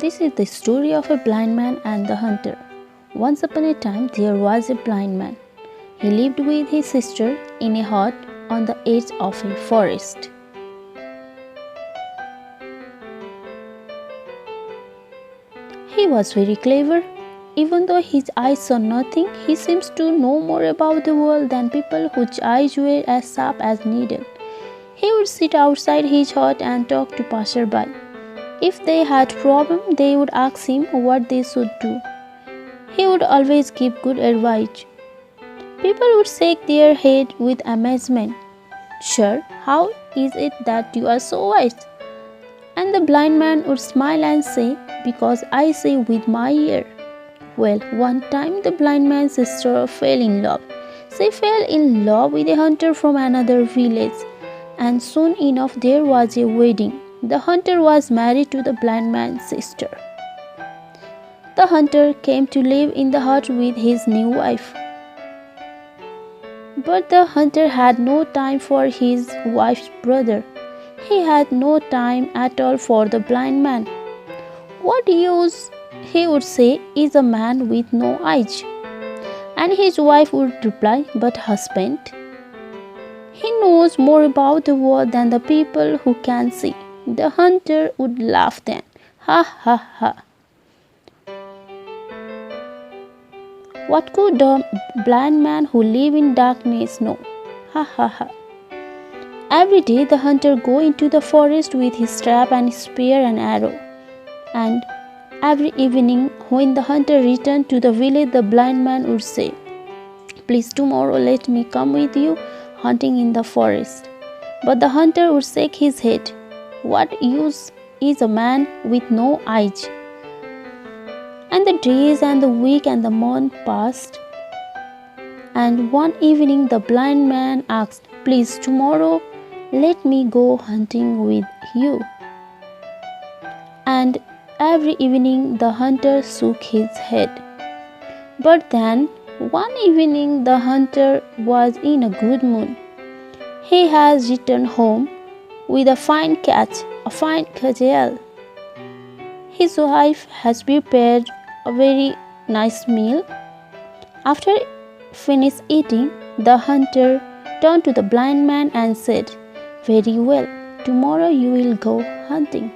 This is the story of a blind man and the hunter. Once upon a time, there was a blind man. He lived with his sister in a hut on the edge of a forest. He was very clever. Even though his eyes saw nothing, he seems to know more about the world than people whose eyes were as sharp as needles. He would sit outside his hut and talk to passersby. If they had problems, they would ask him what they should do. He would always give good advice. People would shake their head with amazement. "Sir, how is it that you are so wise?" And the blind man would smile and say, "Because I see with my ear." Well, one time the blind man's sister fell in love. She fell in love with a hunter from another village, and soon enough there was a wedding. The hunter was married to the blind man's sister. The hunter came to live in the hut with his new wife. But the hunter had no time for his wife's brother. He had no time at all for the blind man. "What use," he would say, "is a man with no eyes?" And his wife would reply, "But husband, he knows more about the world than the people who can see." The hunter would laugh then. "Ha ha ha. What could a blind man who live in darkness know? Ha ha ha." Every day the hunter go into the forest with his trap and spear and arrow. And every evening when the hunter returned to the village, the blind man would say, "Please tomorrow let me come with you hunting in the forest." But the hunter would shake his head. What use is a man with no eyes? And the days and the week and the month passed. And one evening the blind man asked, "Please tomorrow let me go hunting with you." And every evening the hunter shook his head. But then one evening the hunter was in a good mood. He has returned home with a fine catch, a fine gazelle. His wife has prepared a very nice meal. After finished eating, the hunter turned to the blind man and said, "Very well, tomorrow you will go hunting."